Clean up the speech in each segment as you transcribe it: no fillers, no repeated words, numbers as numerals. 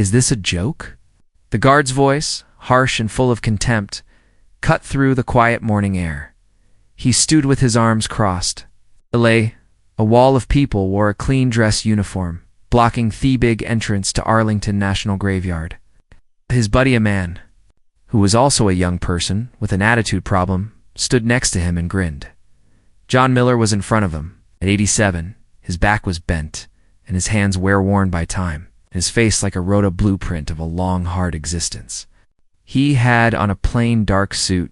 Is this a joke? The guard's voice, harsh and full of contempt, cut through the quiet morning air. He stood with his arms crossed. A wall of people wore a clean dress uniform, blocking the big entrance to Arlington National Graveyard. His buddy, a man, who was also a young person with an attitude problem, stood next to him and grinned. John Miller was in front of him. At 87, his back was bent, and his hands wear-worn by time, and his face like a rota blueprint of a long, hard existence. He had on a plain dark suit,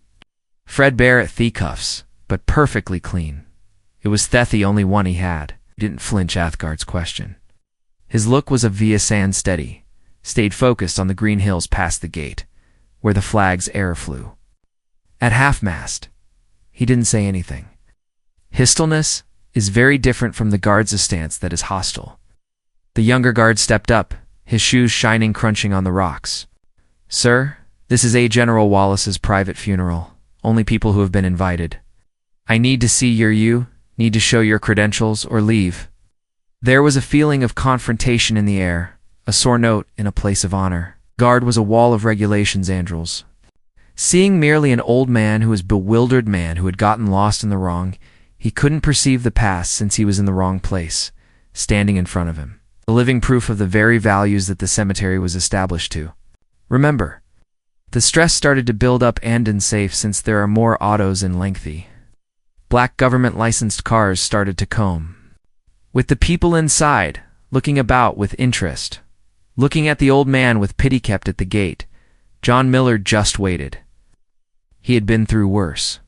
threadbare at the cuffs, but perfectly clean. It was the only one he had. He didn't flinch Athgard's question. His look was of via sand steady, stayed focused on the green hills past the gate, where the flag's air flew. At half-mast, he didn't say anything. His stillness is very different from the guard's stance that is hostile. The younger guard stepped up, his shoes shining, crunching on the rocks. "Sir, this is General Wallace's private funeral. Only people who have been invited. I need to see you need to show your credentials or leave." There was a feeling of confrontation in the air, a sore note in a place of honor. Guard was a wall of regulations, Andrews. Seeing merely an old man who was bewildered man who had gotten lost in the wrong, he couldn't perceive the past since he was in the wrong place, standing in front of him. The living proof of the very values that the cemetery was established to. Remember, the stress started to build up and unsafe since there are more autos in lengthy. Black government-licensed cars started to comb. With the people inside, looking about with interest, looking at the old man with pity kept at the gate, John Miller just waited. He had been through worse.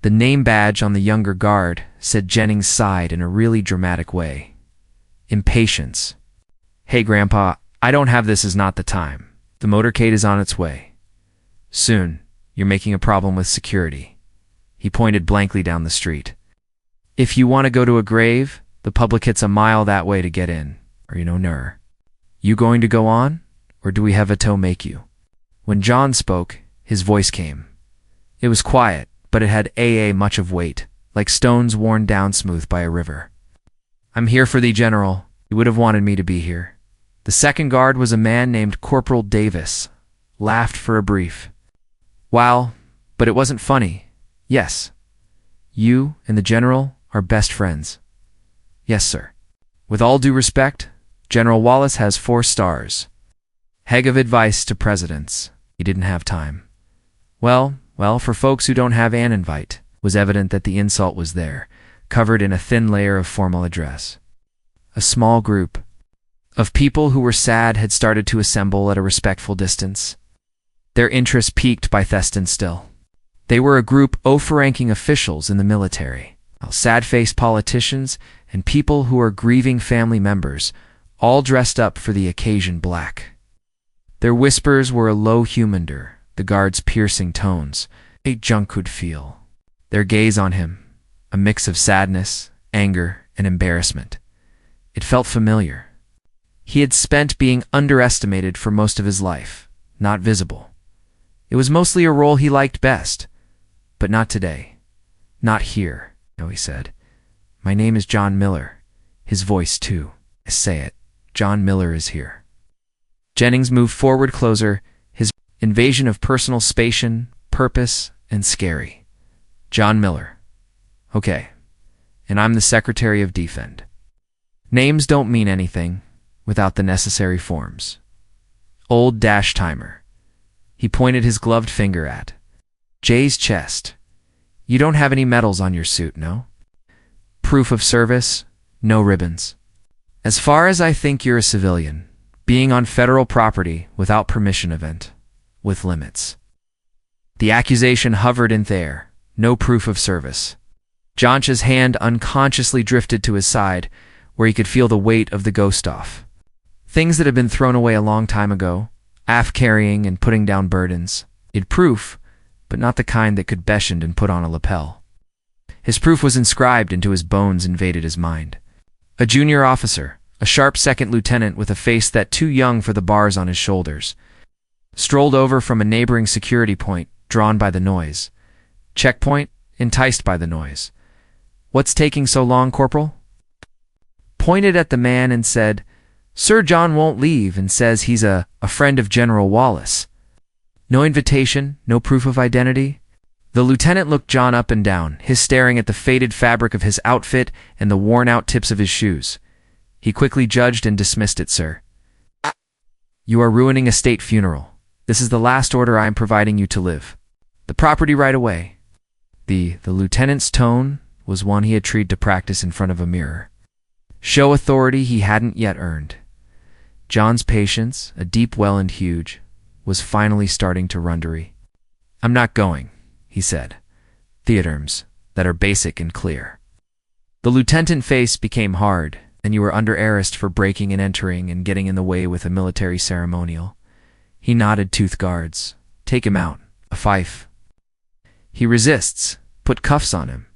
The name badge on the younger guard said Jennings sighed in a really dramatic way. Impatience. "Hey, Grandpa, I don't have this is not the time. The motorcade is on its way. Soon, you're making a problem with security." He pointed blankly down the street. "If you want to go to a grave, the public hits a mile that way to get in, or ner. You going to go on, or do we have a tow make you?" When John spoke, his voice came. It was quiet, but it had much of weight, like stones worn down smooth by a river. "I'm here for thee, General. You would have wanted me to be here." The second guard was a man named Corporal Davis, laughed for a brief. "Wow, but it wasn't funny. Yes. You and the General are best friends." "Yes, sir." "With all due respect, General Wallace has 4 stars. Heg of advice to presidents." He didn't have time. Well, for folks who don't have an invite, was evident that the insult was there, covered in a thin layer of formal address. A small group of people who were sad had started to assemble at a respectful distance, their interest piqued by Theston still. They were a group of ranking officials in the military, sad-faced politicians, and people who were grieving family members, all dressed up for the occasion black. Their whispers were a low humor, the guard's piercing tones, a Junk could feel. Their gaze on him, a mix of sadness, anger, and embarrassment. It felt familiar. He had spent being underestimated for most of his life, not visible. It was mostly a role he liked best, but not today. "Not here," he said. "My name is John Miller." His voice, too. I say it. John Miller is here. Jennings moved forward closer, his invasion of personal space, purpose, and scary. "John Miller. Okay. And I'm the Secretary of Defense. Names don't mean anything without the necessary forms. Old dash timer." He pointed his gloved finger at Jay's chest. "You don't have any medals on your suit, no? Proof of service? No ribbons. As far as I think you're a civilian, being on federal property without permission event, with limits." The accusation hovered in the air. No proof of service. John's hand unconsciously drifted to his side, where he could feel the weight of the ghost off. Things that had been thrown away a long time ago, carrying and putting down burdens. He'd proof, but not the kind that could beshend and put on a lapel. His proof was inscribed into his bones, invaded his mind. A junior officer, a sharp second lieutenant with a face that too young for the bars on his shoulders, strolled over from a neighboring security point, drawn by the noise. Checkpoint, enticed by the noise. "What's taking so long, Corporal?" Pointed at the man and said, Sir John won't leave and says he's a friend of General Wallace. No invitation, no proof of identity. The lieutenant looked John up and down, his staring at the faded fabric of his outfit and the worn-out tips of his shoes. He quickly judged and dismissed it, sir. You are ruining a state funeral. This is the last order I am providing you to live. The property right away. The lieutenant's tone was one he had tried to practice in front of a mirror. Show authority he hadn't yet earned. John's patience, a deep well and huge, was finally starting to run dry. I'm not going, he said. Theaterms that are basic and clear. The lieutenant's face became hard, and you were under arrest for breaking and entering and getting in the way with a military ceremonial. He nodded tooth guards. Take him out. A fife. He resists. Put cuffs on him.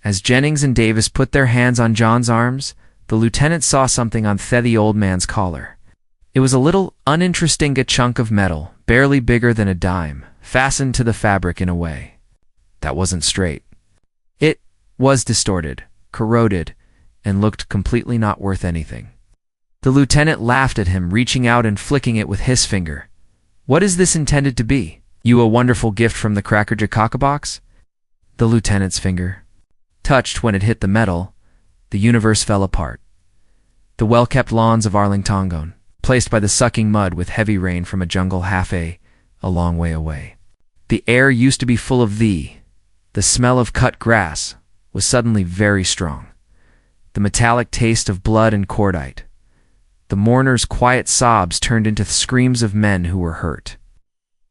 As Jennings and Davis put their hands on John's arms, the lieutenant saw something on the old man's collar. It was a little, uninteresting chunk of metal, barely bigger than a dime, fastened to the fabric in a way that wasn't straight. It was distorted, corroded, and looked completely not worth anything. The lieutenant laughed at him, reaching out and flicking it with his finger. What is this intended to be? You a wonderful gift from the Cracker box? The lieutenant's finger touched when it hit the metal. The universe fell apart. The well-kept lawns of Arlington, placed by the sucking mud with heavy rain from a jungle a long way away. The air used to be full of the smell of cut grass was suddenly very strong. The metallic taste of blood and cordite. The mourners' quiet sobs turned into screams of men who were hurt.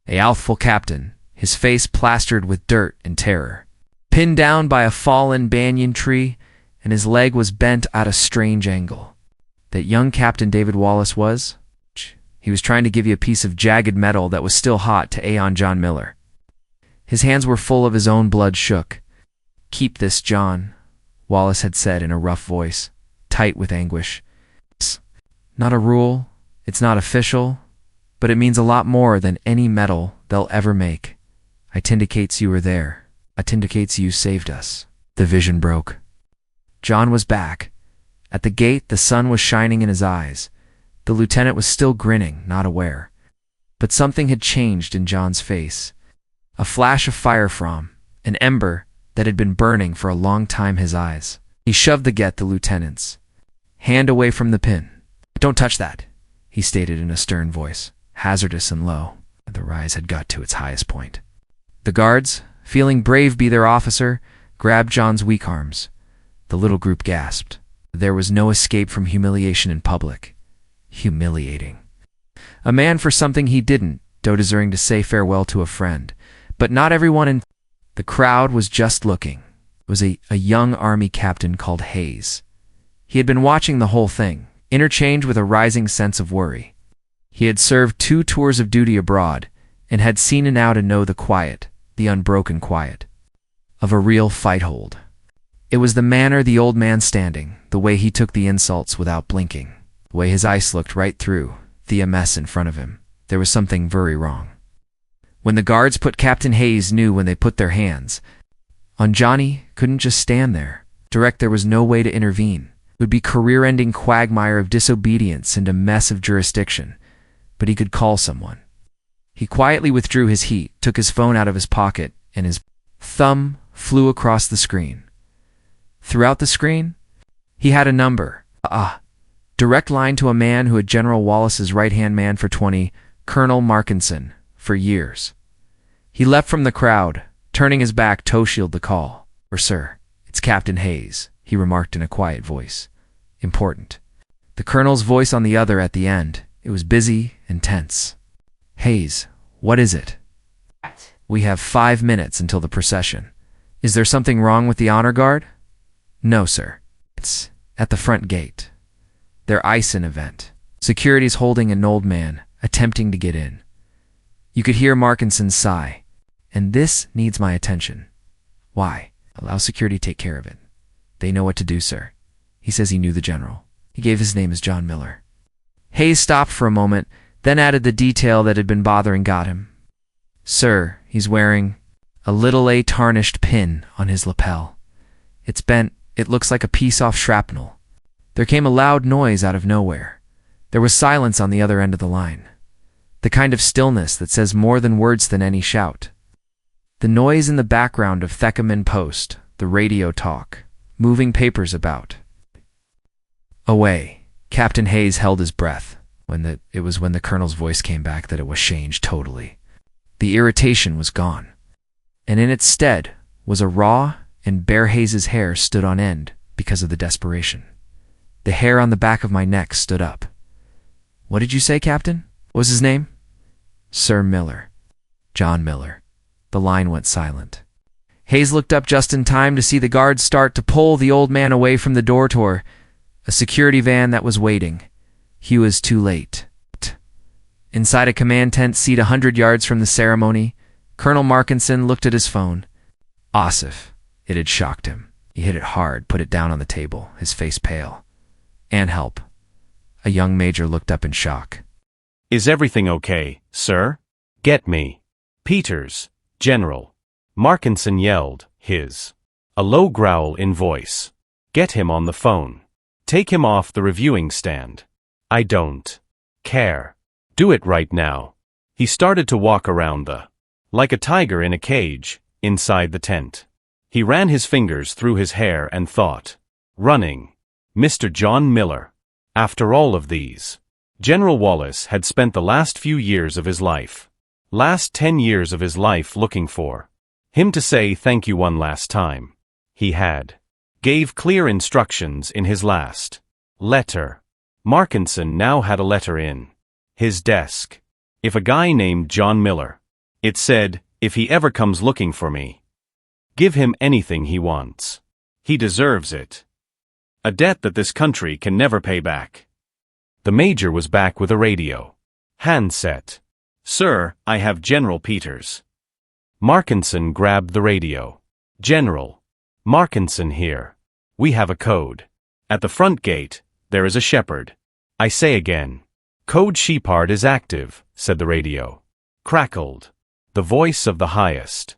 A youthful captain, his face plastered with dirt and terror, pinned down by a fallen banyan tree, and his leg was bent at a strange angle. That young Captain David Wallace was? He was trying to give you a piece of jagged metal that was still hot to Aeon John Miller. His hands were full of his own blood shook. Keep this, John, Wallace had said in a rough voice, tight with anguish. It's not a rule, it's not official, but it means a lot more than any metal they'll ever make. It indicates you were there. It indicates you saved us. The vision broke. John was back. At the gate, the sun was shining in his eyes. The lieutenant was still grinning, not aware. But something had changed in John's face. A flash of fire from an ember that had been burning for a long time his eyes. He shoved the lieutenant's hand away from the pin. Don't touch that, he stated in a stern voice, hazardous and low. The rise had got to its highest point. The guards, feeling brave be their officer, grabbed John's weak arms. The little group gasped. There was no escape from humiliation in public. Humiliating. A man for something he didn't, though deserving to say farewell to a friend. But not everyone in the crowd was just looking. It was a young army captain called Hayes. He had been watching the whole thing, interchanged with a rising sense of worry. He had served 2 tours of duty abroad, and had seen and out and know the quiet, the unbroken quiet, of a real fight-hold. It was the manner the old man standing, the way he took the insults without blinking, the way his eyes looked right through the mess in front of him. There was something very wrong. When the guards put Captain Hayes knew when they put their hands on Johnny, couldn't just stand there. There was no way to intervene. It would be career-ending quagmire of disobedience and a mess of jurisdiction. But he could call someone. He quietly withdrew his heat, took his phone out of his pocket, and his thumb flew across the screen. Throughout the screen, he had a number. Direct line to a man who had General Wallace's right-hand man for 20, Colonel Markinson, for years. He left from the crowd, turning his back to shield the call. Sir, it's Captain Hayes, he remarked in a quiet voice. Important. The colonel's voice on the other at the end. It was busy and tense. Hayes, what is it? We have 5 minutes until the procession. Is there something wrong with the honor guard? No, sir. It's at the front gate. They're icing event. Security's holding an old man, attempting to get in. You could hear Markinson's sigh. And this needs my attention. Why? Allow security take care of it. They know what to do, sir. He says he knew the general. He gave his name as John Miller. Hayes stopped for a moment, then added the detail that had been bothering got him. Sir, he's wearing a little tarnished pin on his lapel. It's bent. It looks like a piece off shrapnel. There came a loud noise out of nowhere. There was silence on the other end of the line. The kind of stillness that says more than words than any shout. The noise in the background of Thecamin Post, the radio talk, moving papers about. Away. Captain Hayes held his breath. It was when the colonel's voice came back that it was changed totally. The irritation was gone. And in its stead was a raw and bare Hayes's hair stood on end because of the desperation. The hair on the back of my neck stood up. What did you say, Captain? What was his name? Sir Miller. John Miller. The line went silent. Hayes looked up just in time to see the guards start to pull the old man away from the door toward a security van that was waiting. He was too late. Inside a command tent seat 100 yards from the ceremony, Colonel Markinson looked at his phone. Asif. It had shocked him. He hit it hard, put it down on the table, his face pale. And help. A young major looked up in shock. Is everything okay, sir? Get me. Peters, General. Markinson yelled, a low growl in voice. Get him on the phone. Take him off the reviewing stand. I don't care. Do it right now. He started to walk around like a tiger in a cage, inside the tent. He ran his fingers through his hair and thought. Running. Mr. John Miller. After all of these, General Wallace had spent the last few years of his life, last 10 years of his life looking for him to say thank you one last time. He had. Gave clear instructions in his last letter. Markinson now had a letter in his desk. If a guy named John Miller. It said, if he ever comes looking for me, give him anything he wants. He deserves it. A debt that this country can never pay back. The major was back with a radio handset. Sir, I have General Peters. Markinson grabbed the radio. General. Markinson here. We have a code. At the front gate, there is a shepherd. I say again. Code Shepherd is active, said the radio. Crackled. The voice of the highest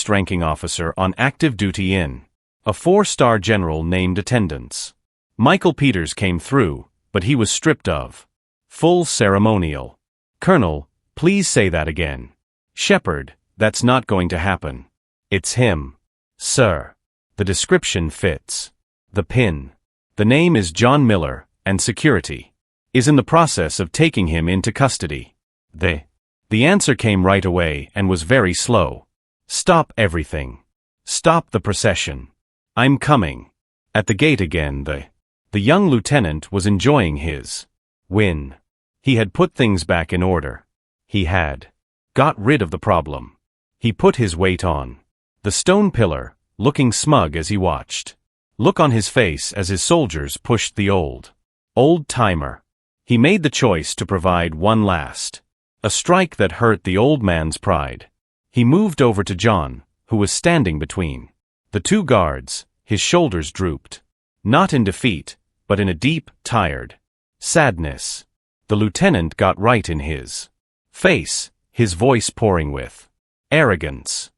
ranking officer on active duty in a 4-star general named attendance. Michael Peters came through, but he was stripped of full ceremonial. Colonel, please say that again. Shepherd, that's not going to happen. It's him. Sir. The description fits. The pin. The name is John Miller, and security is in the process of taking him into custody. The answer came right away and was very slow. Stop everything. Stop the procession. I'm coming. At the gate again the young lieutenant was enjoying his win. He had put things back in order. He had got rid of the problem. He put his weight on the stone pillar, looking smug as he watched. Look on his face as his soldiers pushed the old-timer. He made the choice to provide one last. A strike that hurt the old man's pride. He moved over to John, who was standing between the two guards, his shoulders drooped. Not in defeat, but in a deep, tired sadness. The lieutenant got right in his face, his voice pouring with arrogance.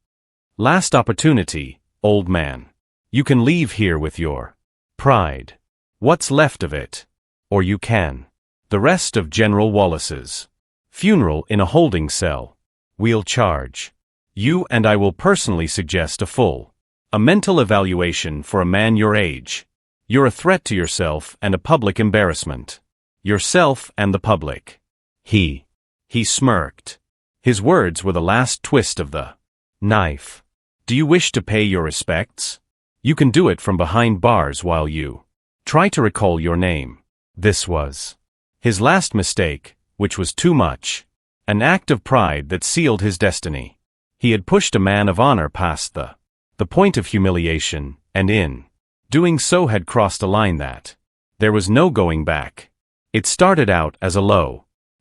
Last opportunity, old man. You can leave here with your pride. What's left of it. Or you can. The rest of General Wallace's funeral in a holding cell. We'll charge you, and I will personally suggest a mental evaluation for a man your age. You're a threat to yourself and a public embarrassment. Yourself and the public. He smirked. His words were the last twist of the knife. Do you wish to pay your respects? You can do it from behind bars while you try to recall your name. This was his last mistake, which was too much. An act of pride that sealed his destiny. He had pushed a man of honor past the point of humiliation, and in doing so had crossed a line that there was no going back. It started out as a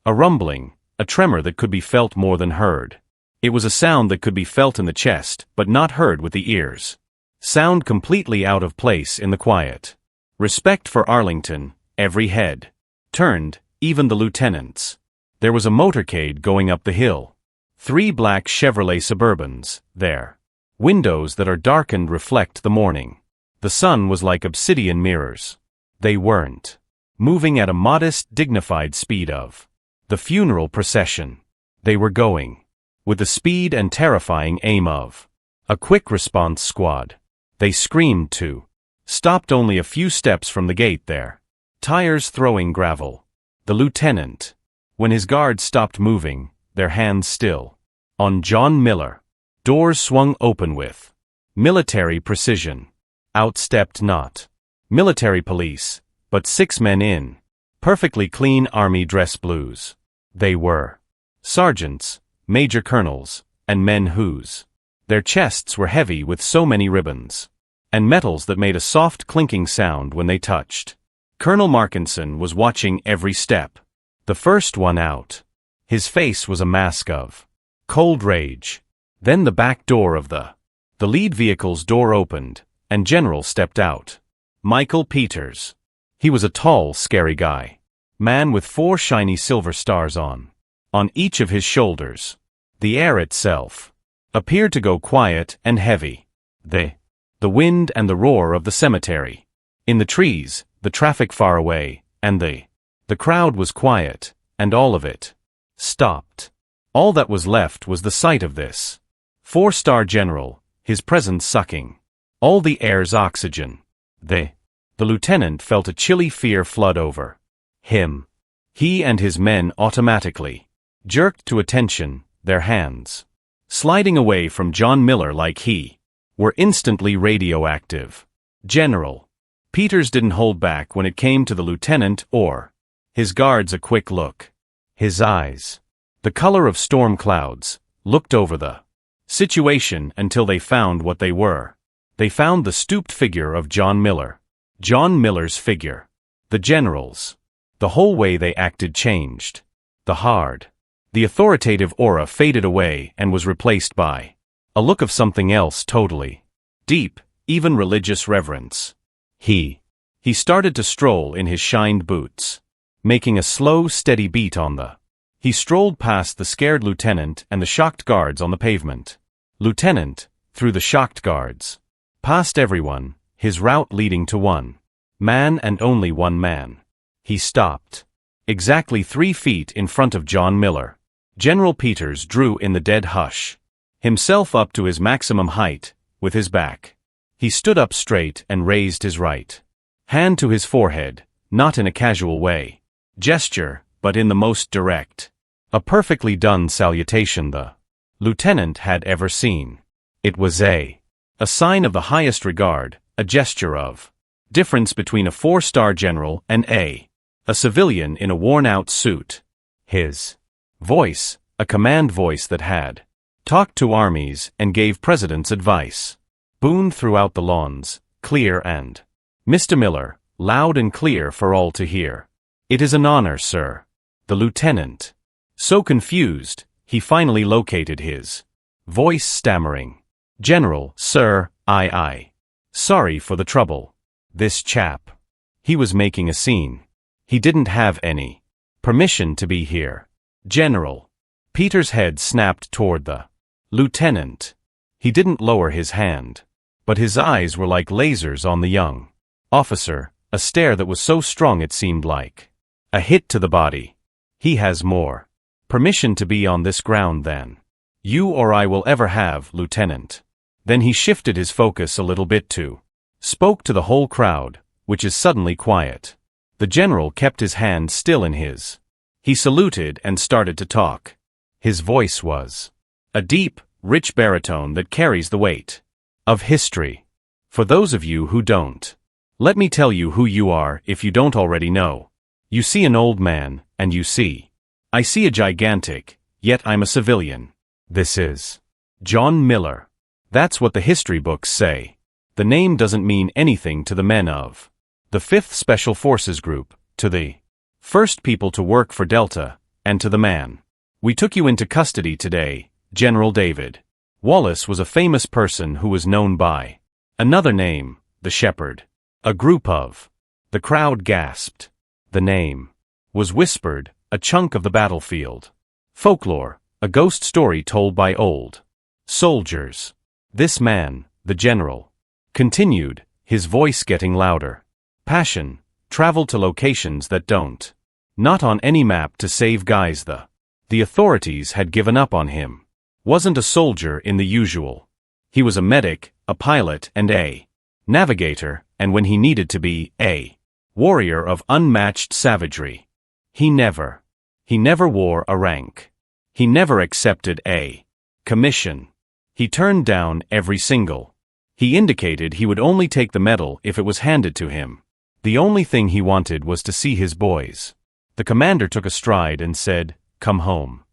rumbling, a tremor that could be felt more than heard. It was a sound that could be felt in the chest, but not heard with the ears. Sound completely out of place in the quiet. Respect for Arlington, every head turned, even the lieutenants. There was a motorcade going up the hill. 3 black Chevrolet Suburbans, there. Windows that are darkened reflect the morning. The sun was like obsidian mirrors. They weren't moving at a modest, dignified speed of the funeral procession. They were going with the speed and terrifying aim of a quick response squad. They screamed too. Stopped only a few steps from the gate there. Tires throwing gravel. The lieutenant, when his guards stopped moving, their hands still on John Miller. Doors swung open with military precision. Out stepped not military police, but 6 men in perfectly clean army dress blues. They were sergeants, major colonels, and men whose their chests were heavy with so many ribbons and metals that made a soft clinking sound when they touched. Colonel Markinson was watching every step. The first one out. His face was a mask of cold rage. Then the back door of the lead vehicle's door opened, and General stepped out. Michael Peters. He was a tall, scary guy. Man with 4 shiny silver stars on each of his shoulders. The air itself appeared to go quiet and heavy. The wind and the roar of the cemetery. In the trees, the traffic far away, and the crowd was quiet, and all of it stopped. All that was left was the sight of this 4-star general, his presence sucking all the air's oxygen. The lieutenant felt a chilly fear flood over him. He and his men automatically jerked to attention, their hands sliding away from John Miller like he were instantly radioactive. General Peters didn't hold back when it came to the lieutenant or his guards. A quick look. His eyes, the color of storm clouds, looked over the situation until they found what they were. They found the stooped figure of John Miller. John Miller's figure. The general's. The whole way they acted changed. The authoritative aura faded away and was replaced by a look of something else totally deep, even religious reverence. He started to stroll in his shined boots, making a slow, steady beat on the. He strolled past the scared lieutenant and the shocked guards on the pavement. Lieutenant, through the shocked guards. Past everyone, his route leading to one man and only one man. He stopped. Exactly 3 feet in front of John Miller. General Peters drew in the dead hush. Himself up to his maximum height, with his back. He stood up straight and raised his right hand to his forehead, not in a casual way. Gesture, but in the most direct. A perfectly done salutation the lieutenant had ever seen. It was a sign of the highest regard, a gesture of difference between a 4-star general and a civilian in a worn-out suit. His voice, a command voice that had talked to armies and gave presidents advice, boomed throughout the lawns, clear and Mr. Miller, loud and clear for all to hear. It is an honor, sir. The lieutenant. So confused, he finally located his voice stammering. General, sir, I. Sorry for the trouble. This chap. He was making a scene. He didn't have any permission to be here. General. Peter's head snapped toward the lieutenant. He didn't lower his hand, but his eyes were like lasers on the young officer, a stare that was so strong it seemed like a hit to the body. He has more permission to be on this ground than you or I will ever have, Lieutenant. Then he shifted his focus a little bit too. Spoke to the whole crowd, which is suddenly quiet. The general kept his hand still in his. He saluted and started to talk. His voice was a deep, rich baritone that carries the weight of history. For those of you who don't, let me tell you who you are if you don't already know. You see an old man, and you see. I see a gigantic, yet I'm a civilian. This is John Miller. That's what the history books say. The name doesn't mean anything to the men of the 5th Special Forces Group, to the first people to work for Delta, and to the man. We took you into custody today, General David. Wallace was a famous person who was known by another name, the Shepherd. A group of. The crowd gasped. The name was whispered, a chunk of the battlefield. Folklore, a ghost story told by old soldiers. This man, the general, continued, his voice getting louder. Passion, Travel to locations that don't. Not on any map to save guys. The authorities had given up on him. Wasn't a soldier in the usual. He was a medic, a pilot, and a navigator, and when he needed to be, a warrior of unmatched savagery. He never wore a rank. He never accepted a commission. He turned down every single. He indicated he would only take the medal if it was handed to him. The only thing he wanted was to see his boys. The commander took a stride and said, "Come home."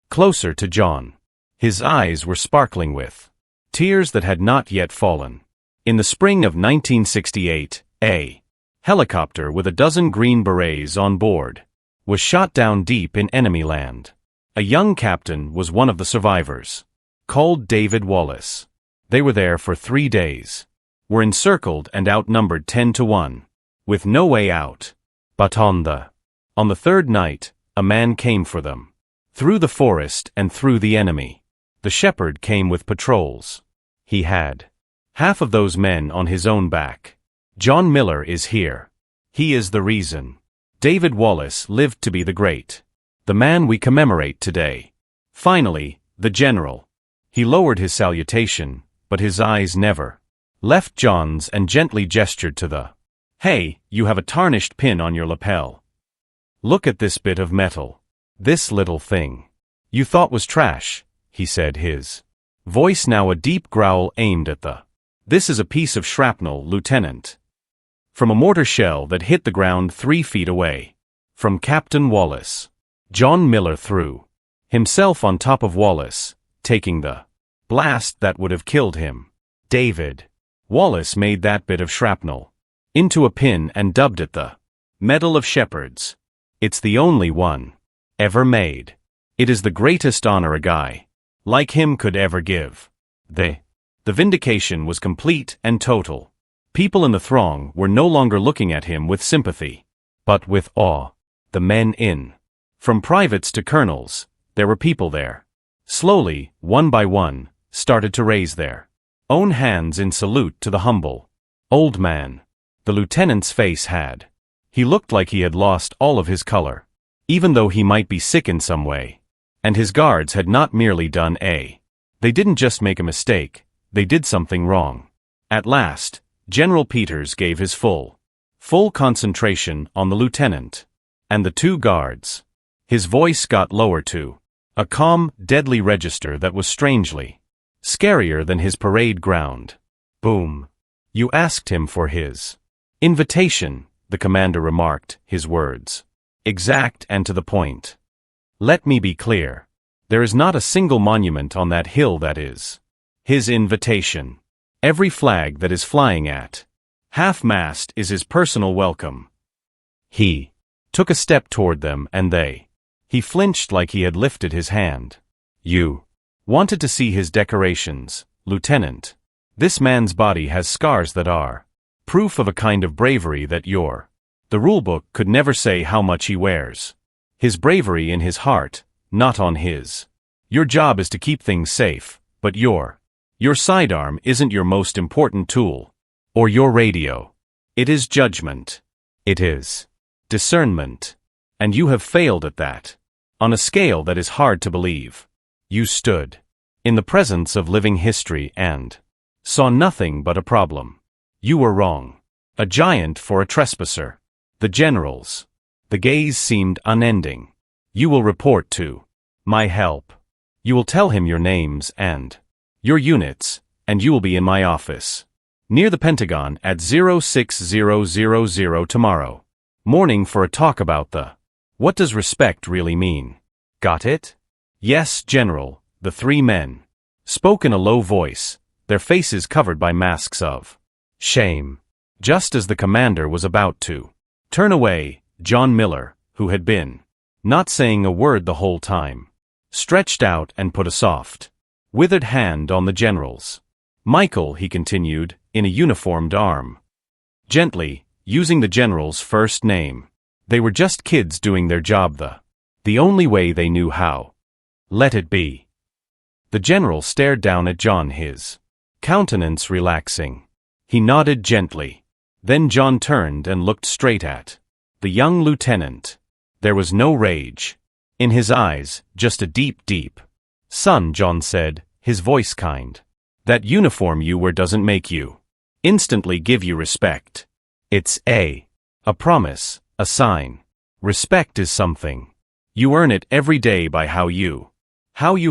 Closer to John. His eyes were sparkling with tears that had not yet fallen. In the spring of 1968, a helicopter with a dozen Green Berets on board was shot down deep in enemy land. A young captain was one of the survivors, called David Wallace. They were there for 3 days, were encircled and outnumbered 10-1, with no way out. But on the third night, a man came for them. Through the forest and through the enemy. The shepherd came with patrols. He had half of those men on his own back. John Miller is here. He is the reason. David Wallace lived to be the great. The man we commemorate today. Finally, the general. He lowered his salutation, but his eyes never left John's and gently gestured to the, "Hey, you have a tarnished pin on your lapel. Look at this bit of metal. This little thing. You thought was trash," he said, his voice now a deep growl aimed at the. "This is a piece of shrapnel, Lieutenant. From a mortar shell that hit the ground 3 feet away. From Captain Wallace." John Miller threw himself on top of Wallace, taking the blast that would have killed him. David Wallace made that bit of shrapnel into a pin and dubbed it the Medal of Shepherds. It's the only one ever made. It is the greatest honor a guy like him could ever give. The vindication was complete and total. People in the throng were no longer looking at him with sympathy, but with awe. The men in, from privates to colonels, there were people there. Slowly, one by one, started to raise their own hands in salute to the humble old man. The lieutenant's face had. He looked like he had lost all of his color, even though he might be sick in some way. And his guards had not merely done they didn't just make a mistake, they did something wrong. At last, General Peters gave his full concentration on the lieutenant and the 2 guards. His voice got lower to a calm, deadly register that was strangely scarier than his parade ground. "Boom. You asked him for his invitation," the commander remarked, his words exact and to the point. "Let me be clear. There is not a single monument on that hill that is his invitation. Every flag that is flying at half-mast is his personal welcome." He took a step toward them and he flinched like he had lifted his hand. "You wanted to see his decorations, Lieutenant. This man's body has scars that are proof of a kind of bravery that the rulebook could never say how much he wears. His bravery in his heart, not on his. Your job is to keep things safe, but your sidearm isn't your most important tool. Or your radio. It is judgment. It is discernment. And you have failed at that. On a scale that is hard to believe. You stood in the presence of living history and saw nothing but a problem. You were wrong. A giant for a trespasser. The generals. The gaze seemed unending. You will report to my help. You will tell him your names and your units, and you will be in my office near the Pentagon at 06000 tomorrow morning for a talk about what does respect really mean. Got it? Yes, General, the 3 men spoke in a low voice, their faces covered by masks of shame. Just as the commander was about to turn away, John Miller, who had been not saying a word the whole time, stretched out and put a soft, withered hand on the general's. "Michael," he continued, in a uniformed arm. Gently, using the general's first name. They were just kids doing their job the only way they knew how. Let it be. The general stared down at John, his countenance relaxing. He nodded gently. Then John turned and looked straight at the young lieutenant. There was no rage in his eyes, just a deep. "Son," John said, his voice kind. "That uniform you wear doesn't make you instantly give you respect. It's a promise, a sign. Respect is something. You earn it every day by how you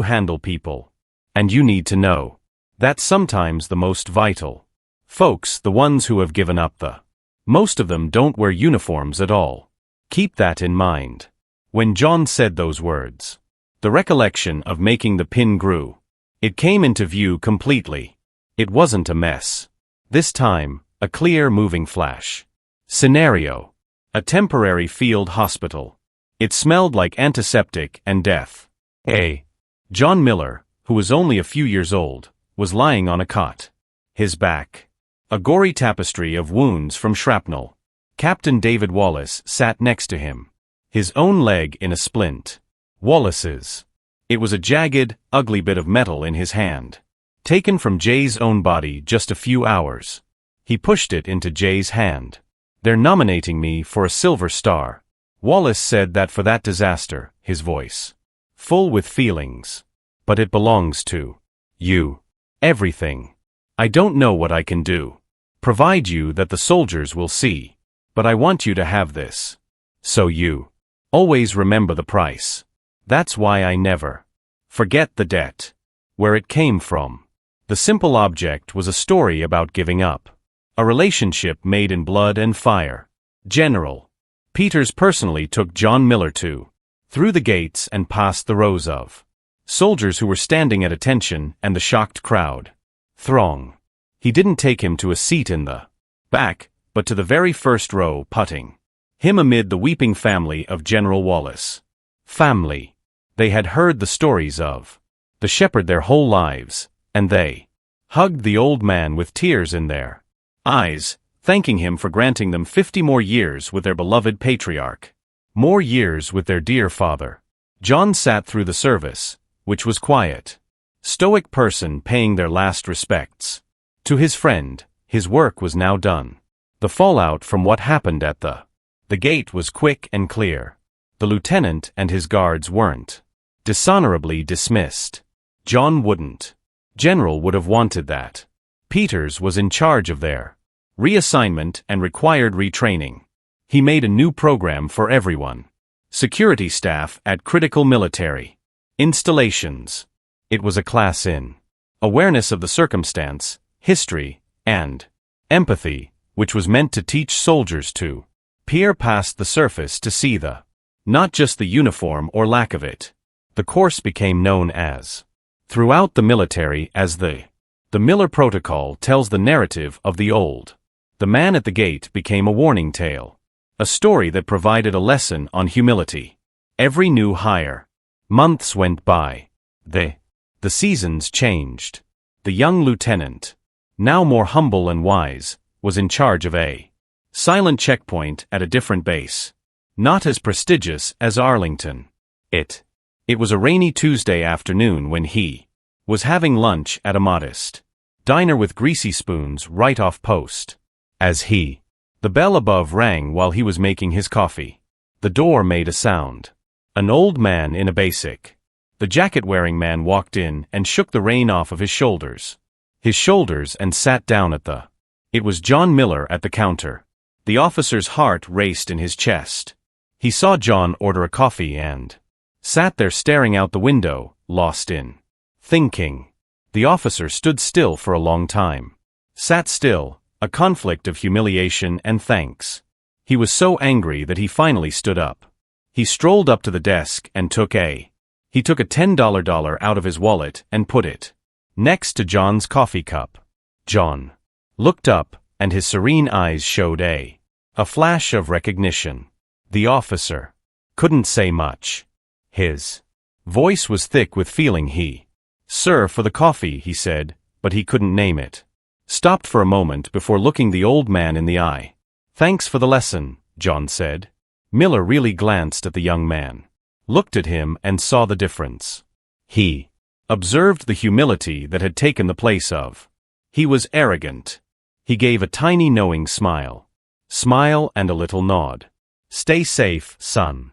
handle people. And you need to know. That's sometimes the most vital. Folks, the ones who have given up most of them don't wear uniforms at all. Keep that in mind." When John said those words, the recollection of making the pin grew. It came into view completely. It wasn't a mess. This time, a clear moving flash. Scenario: a temporary field hospital. It smelled like antiseptic and death. John Miller, who was only a few years old, was lying on a cot. His back, a gory tapestry of wounds from shrapnel. Captain David Wallace sat next to him, his own leg in a splint. Wallace's. It was a jagged, ugly bit of metal in his hand, taken from Jay's own body just a few hours. He pushed it into Jay's hand. "They're nominating me for a Silver Star." Wallace said that for that disaster, his voice full with feelings. "But it belongs to you. Everything. I don't know what I can do. Provide you that the soldiers will see. But I want you to have this. So you always remember the price. That's why I never forget the debt. Where it came from." The simple object was a story about giving up. A relationship made in blood and fire. General Peters personally took John Miller through the gates and past the rows of soldiers who were standing at attention and the shocked crowd throng. He didn't take him to a seat in the back, but to the very first row, putting him amid the weeping family of General Wallace. Family. They had heard the stories of the shepherd their whole lives, and they hugged the old man with tears in their eyes, thanking him for granting them 50 more years with their beloved patriarch. More years with their dear father. John sat through the service, which was quiet. Stoic person paying their last respects to his friend. His work was now done. The fallout from what happened at the gate was quick and clear. The lieutenant and his guards weren't dishonorably dismissed. John wouldn't. General would have wanted that. Peters was in charge of their reassignment and required retraining. He made a new program for everyone. Security staff at critical military installations. It was a class in awareness of the circumstance, history, and empathy, which was meant to teach soldiers to peer past the surface to see not just the uniform or lack of it. The course became known as, throughout the military, as the Miller Protocol. Tells the narrative of the old. The man at the gate became a warning tale. A story that provided a lesson on humility. Every new hire. Months went by. The seasons changed. The young lieutenant, now more humble and wise, was in charge of a silent checkpoint at a different base. Not as prestigious as Arlington. It was a rainy Tuesday afternoon when he was having lunch at a modest diner with greasy spoons right off post. As the bell above rang while he was making his coffee. The door made a sound. An old man in a basic, the jacket-wearing man walked in and shook the rain off of his shoulders. And sat down at It was John Miller at the counter. The officer's heart raced in his chest. He saw John order a coffee and sat there staring out the window, lost in thinking. The officer stood still for a long time. Sat still, a conflict of humiliation and thanks. He was so angry that he finally stood up. He strolled up to the desk and took a $10 out of his wallet and put it next to John's coffee cup. John looked up, and his serene eyes showed a flash of recognition. The officer couldn't say much. His voice was thick with feeling. "Sir, for the coffee," he said, but he couldn't name it. Stopped for a moment before looking the old man in the eye. "Thanks for the lesson," John said. Miller really glanced at the young man, looked at him and saw the difference. He observed the humility that had taken the place of. He was arrogant. He gave a tiny knowing smile. Smile and a little nod. Stay safe, son.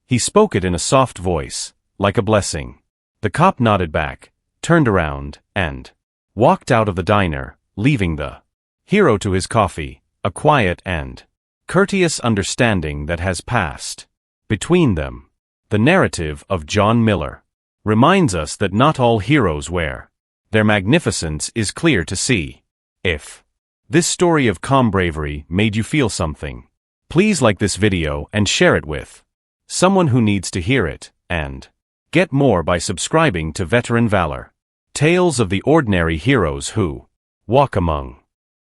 He spoke it in a soft voice, like a blessing. The cop nodded back, turned around, and walked out of the diner, leaving the hero to his coffee, a quiet and courteous understanding that has passed between them. The narrative of John Miller reminds us that not all heroes wear their magnificence is clear to see. If this story of calm bravery made you feel something, please like this video and share it with someone who needs to hear it, and get more by subscribing to Veteran Valor. Tales of the ordinary heroes who walk among